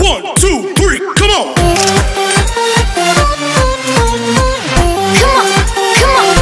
1, 2, 3, come on! Come on, come on.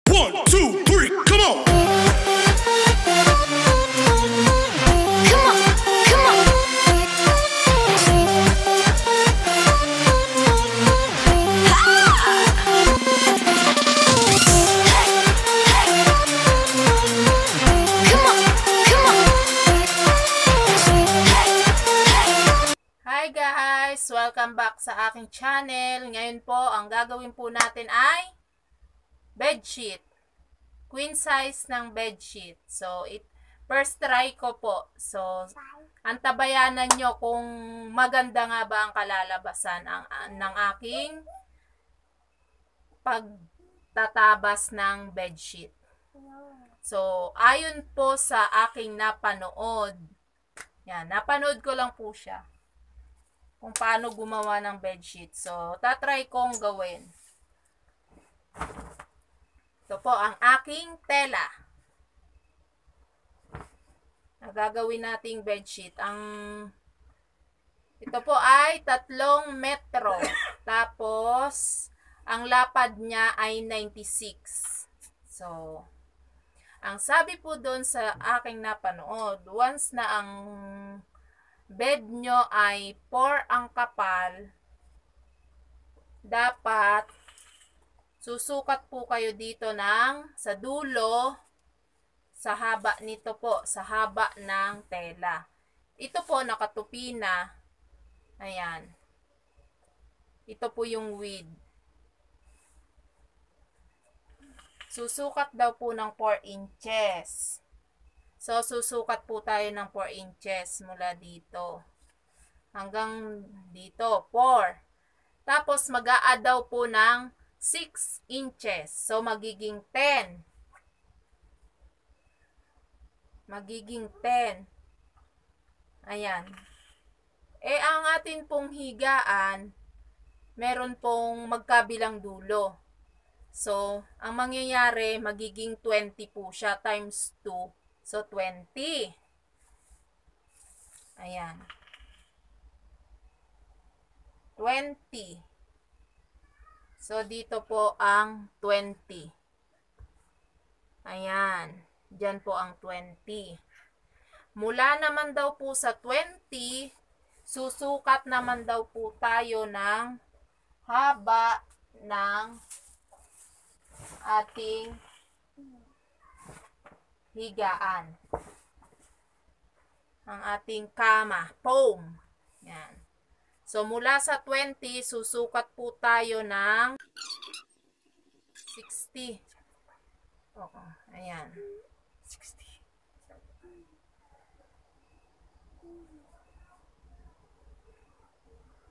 1, 2, 3, come on! Come on, come on. Come on, come on. Hi guys! Welcome back sa aking channel. Ngayon po, ang gagawin po natin ay bedsheet. Queen size ng bedsheet. So, first try ko po. So, antabayanan nyo kung maganda nga ba ang kalalabasan ng aking pagtatabas ng bedsheet. So, ayon po sa aking napanood. Yan, napanood ko lang po siya. Kung paano gumawa ng bedsheet. So, tatry kong gawin. Ito po ang aking tela. Gagawin nating bedsheet. Ito po ay 3 metro. Tapos, ang lapad niya ay 96. So, ang sabi po doon sa aking napanood, once na ang bed nyo ay 4 ang kapal, dapat susukat po kayo dito sa dulo, sa haba nito po, sa haba ng tela. Ito po nakatupi na. Ayan. Ito po yung width. Susukat daw po ng 4 inches. So, susukat po tayo ng 4 inches mula dito. Hanggang dito, 4. Tapos, mag-a-add daw po ng 6 inches. So, magiging 10. Magiging 10. Ayan. Ang atin pong higaan, meron pong magkabilang dulo. So, ang mangyayari, magiging 20 po siya times 2. So, 20. Ayan. 20. So, dito po ang 20. Ayan. Diyan po ang 20. Mula naman daw po sa 20, susukat naman daw po tayo ng haba ng ating higaan. Ang ating kama, foam. Yan. So, mula sa 20, susukat po tayo ng 60. Oo, ayan. 60.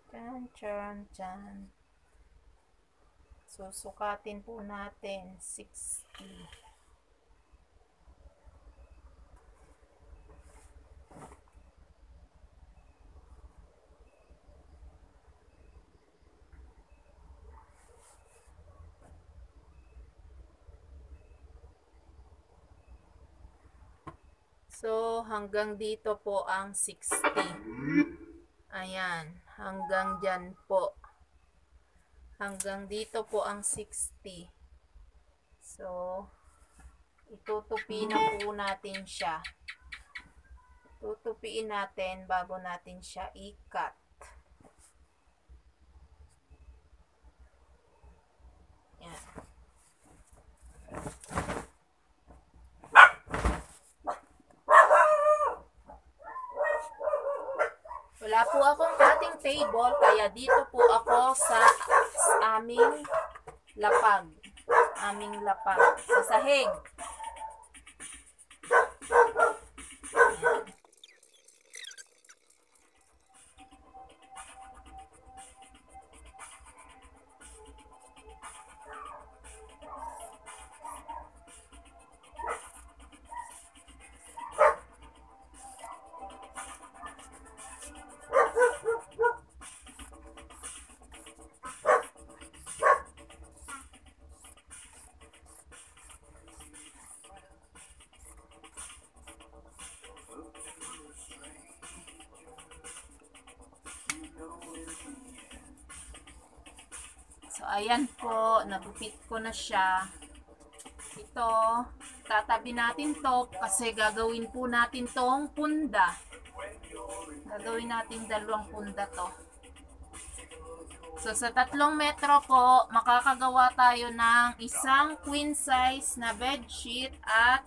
Chan, chan, chan. Susukatin po natin 60. So, hanggang dito po ang 60. Ayan, hanggang dyan po. Hanggang dito po ang 60. So, itutupi na po natin siya. Tutupiin natin bago natin siya i-cut. Yan. Wala po akong cutting table, kaya dito po ako sa aming lapag. Sa sahig. Ayan. ayan po, nagupit ko na siya. Ito, tatabi natin to kasi gagawin po natin tong punda. Gagawin natin 2 punda to. So, sa 3 metro po, makakagawa tayo ng isang queen size na bedsheet at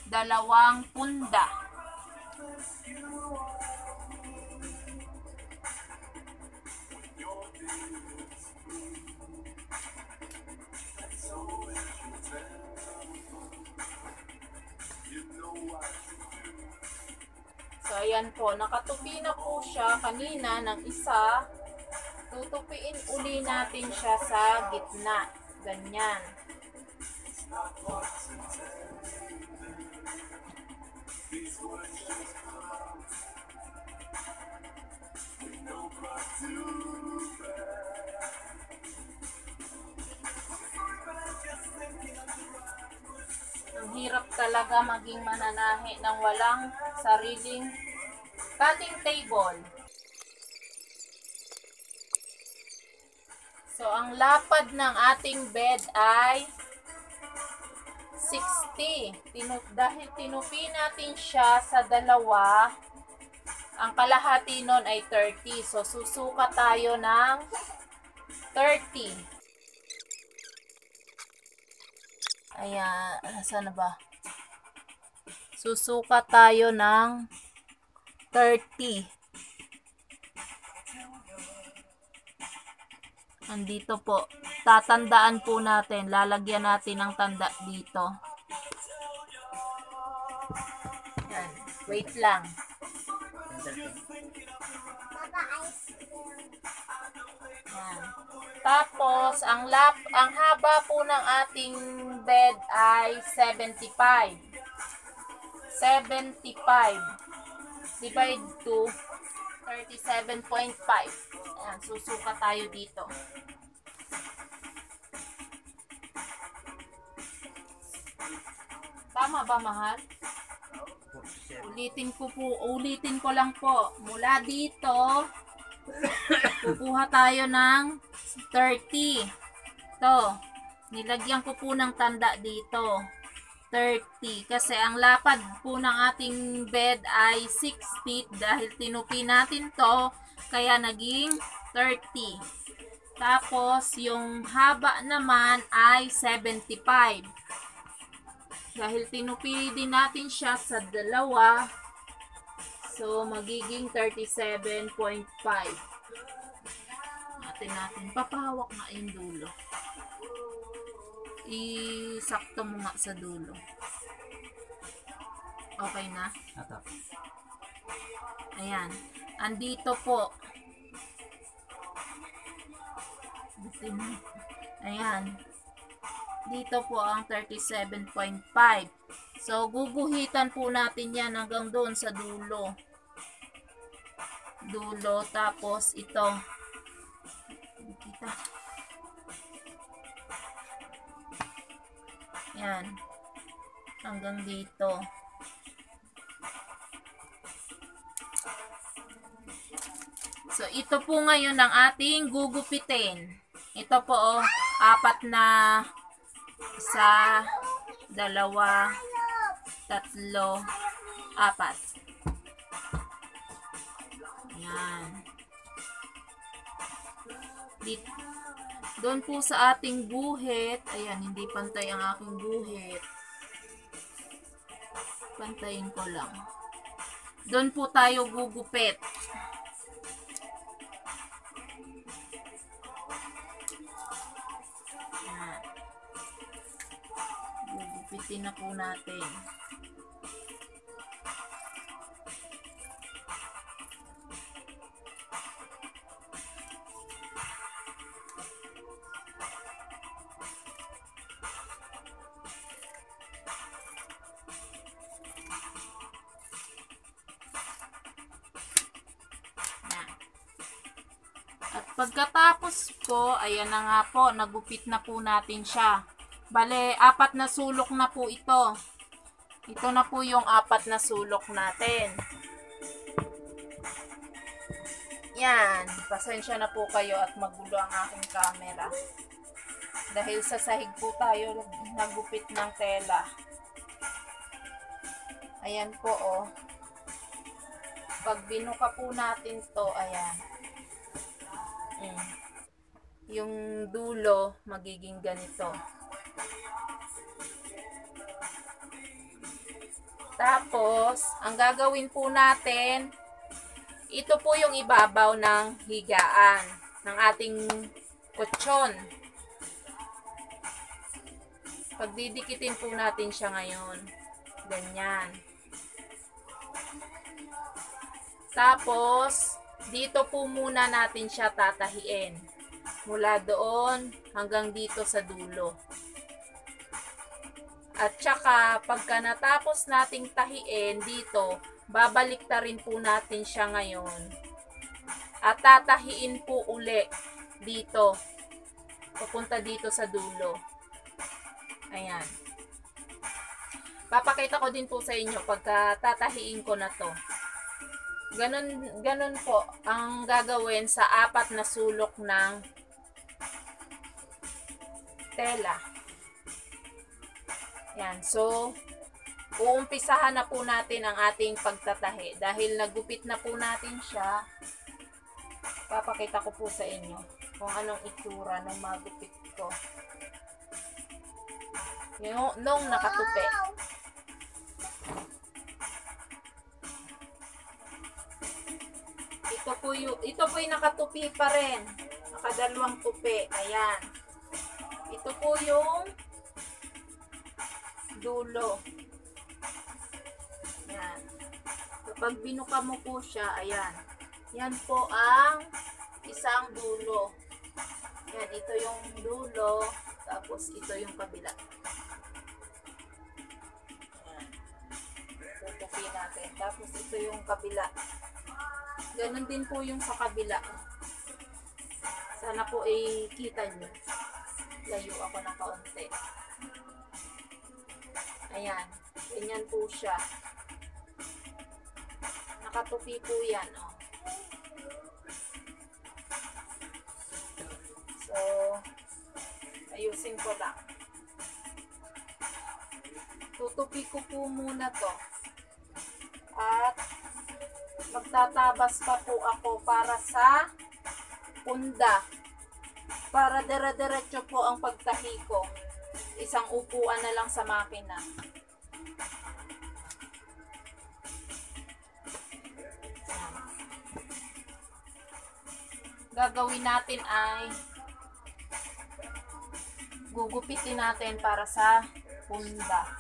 2 punda. So, ayan po. Nakatupi na po siya kanina ng isa. Tutupiin uli natin siya sa gitna. Ganyan. Ang hirap talaga maging mananahi ng walang sariling cutting table. So, ang lapad ng ating bed ay 60. Dahil tinupi natin siya sa 2, ang kalahati nun ay 30. So, susuka tayo ng 30. Ayan, saan na ba? Susuka tayo ng 30. Andito po. Tatandaan po natin. Lalagyan natin ng tanda dito. Yan. Wait lang. Yan. Tapos, ang haba po ng ating bed ay 75. 75. Divide to 37.5. Ayan, susuka tayo dito. Tama ba, mahal? Ulitin ko lang po. Mula dito, kukuha tayo ng 30. Ito, nilagyan ko po ng tanda dito. 30. Kasi ang lapad po ng ating bed ay 60 dahil tinupi natin to, kaya naging 30. Tapos, yung haba naman ay 75. Dahil tinupi din natin siya sa 2, so magiging 37.5. Natin. Papahawak nga yung dulo. Isakto mo nga sa dulo. Okay na? Ayan. Andito po. Ayan. Dito po ang 37.5. So, guguhitan po natin yan hanggang doon sa dulo. Tapos ito. Kita. Yan. Hanggang dito. So, ito po ngayon ang ating gugupitin. Ito po, 4 na 1, 2, 3, 4. Yan. Doon po sa ating guhit, ayan, hindi pantay ang aking guhit. Pantayin ko lang. Doon po tayo gugupit. Yan. Gugupitin na po natin. At pagkatapos po, ayan na nga po, nagupit na po natin siya. Bale, 4 na sulok na po ito. Ito na po yung 4 na sulok natin. Yan, pasensya na po kayo at magulo ang aking camera. Dahil sa sahig po tayo nagupit ng tela. Ayan po, oh. Pag binuka po natin to, ayan. Yung dulo, magiging ganito. Tapos, ang gagawin po natin, ito po yung ibabaw ng higaan ng ating kutsyon. Pagdidikitin po natin siya ngayon. Ganyan. Tapos, dito po muna natin siya tatahiin. Mula doon hanggang dito sa dulo. At saka, pagka natapos nating tahiin dito, babalik ta rin po natin siya ngayon. At tatahiin po uli dito. Papunta dito sa dulo. Ayan. Papakita ko din po sa inyo pagka tatahiin ko na to. Ganun po ang gagawin sa 4 na sulok ng tela. Yan. So, uumpisahan na po natin ang ating pagtatahi. Dahil nagupit na po natin siya, papakita ko po sa inyo kung anong itsura ng magupit ko. Nung nakatupi. Ito po yung nakatupi pa rin. Nakadalawang tupi. Ayan. Ito po yung dulo. Ayan. Kapag binuka mo po siya, ayan. Yan po ang isang dulo. Ayan, ito yung dulo. Tapos ito yung kabila. Ayan. Tutupi natin. Tapos ito yung kabila. Ganon din po yung sa kabila. Sana po kita nyo. Layo ako ng kaunti. Ayan. Ganyan po siya. Nakatupi po yan. Oh. So, ayusin ko lang. Tutupi ko po muna to. At magtatabas pa po ako para sa punda. Para dire-diretso po ang pagtahi ko. Isang upuan na lang sa makina. Gagawin natin ay gugupitin natin para sa punda.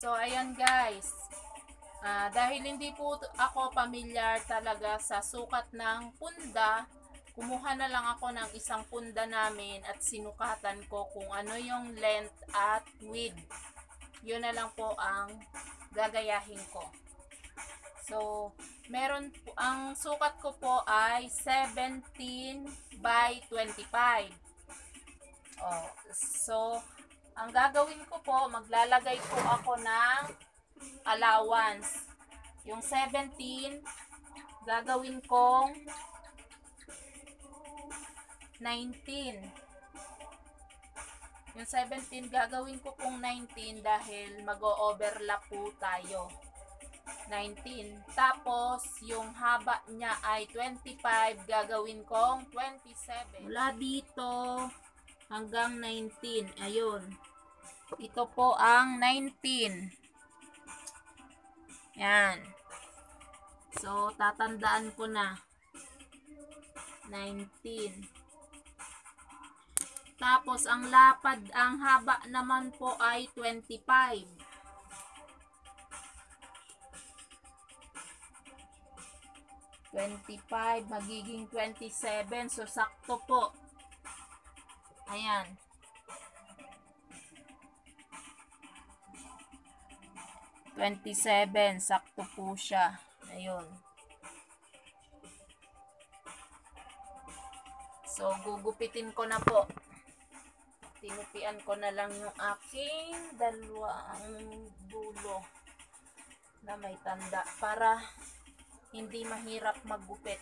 So, ayan guys. Dahil hindi po ako pamilyar talaga sa sukat ng punda, kumuha na lang ako ng isang punda namin at sinukatan ko kung ano yung length at width. Yun na lang po ang gagayahin ko. So, ang sukat ko po ay 17 by 25. Oh, so, ang gagawin ko po, maglalagay po ako ng allowance. Yung 17, gagawin kong 19. Yung 17, gagawin ko pong 19 dahil mag-o-overlap po tayo. 19. Tapos, yung haba niya ay 25, gagawin kong 27. Mula dito hanggang 19. Ayun. Ito po ang 19. Yan. So, tatandaan ko na. 19. Tapos, ang lapad, ang haba naman po ay 25. Magiging 27. So, sakto po. Ayan. Sakto po siya. Ayun. So, gugupitin ko na po. Tinupian ko na lang yung aking dalawang dulo na may tanda para hindi mahirap maggupit.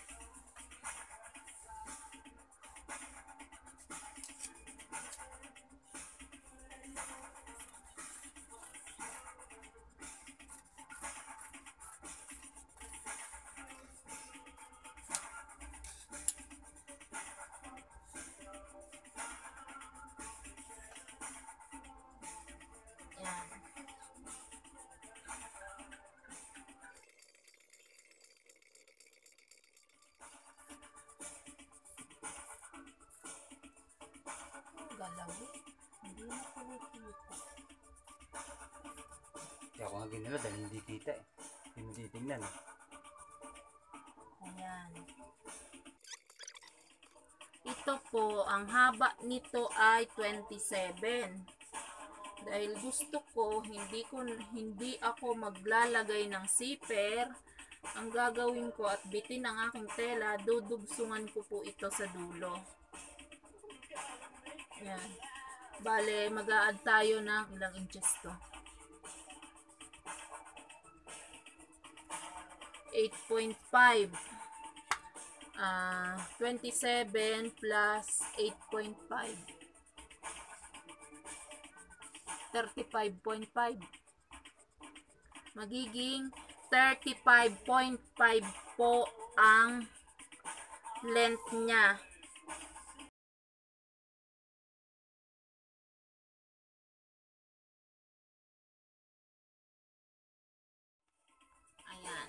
gumagalaw. Hindi na kumikita. Kaya ako nga ginala dahil hindi kita eh. Hindi mo titingnan eh. Ayan. Ito po, ang haba nito ay 27. Dahil gusto ko, hindi ako maglalagay ng zipper. Ang gagawin ko at bitin ng aking tela, dudugsungan ko po ito sa dulo. Ayan. Bale, mag-a-add tayo ng ilang inches to. 8.5. 27 plus 8.5. 35.5. Magiging 35.5 po ang length niya. Ayan.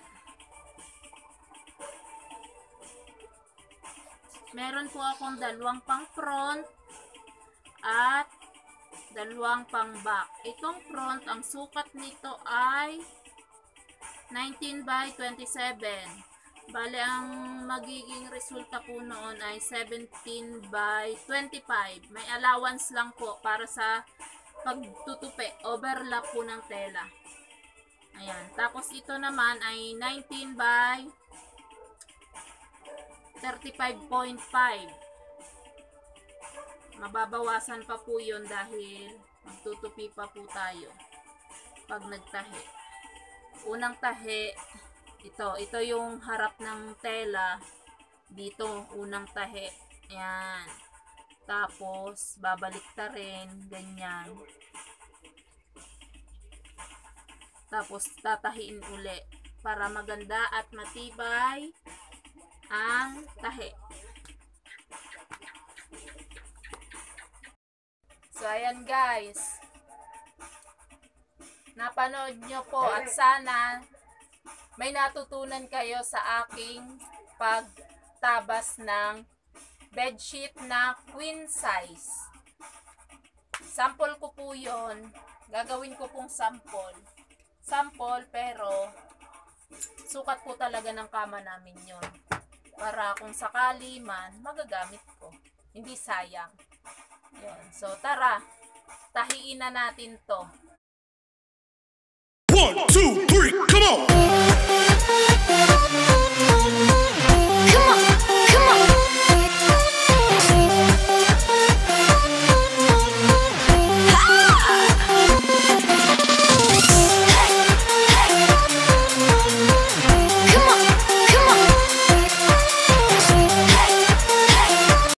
Meron po akong dalawang pang front at dalawang pang back. Itong front, ang sukat nito ay 19 by 27. Bale, ang magiging resulta po noon ay 17 by 25. May allowance lang po para sa pagtutupi, overlap po ng tela. Ayan. Tapos ito naman ay 19 by 35.5. Mababawasan pa po yun dahil magtutupi pa po tayo pag nagtahi. Unang tahi, ito yung harap ng tela. Dito, unang tahi. Ayan. Tapos, babalik ta rin. Ganyan. Tapos, tatahiin uli para maganda at matibay ang tahi. So, ayan guys. Napanood nyo po at sana may natutunan kayo sa aking pagtabas ng bedsheet na queen size. Sample ko po yun. Gagawin ko pong sample. Sample pero sukat po talaga ng kama namin yun. Para kung sakali man, magagamit ko. Hindi sayang. Yun. So, tara. Tahiin na natin to. 1, 2, 3, come on!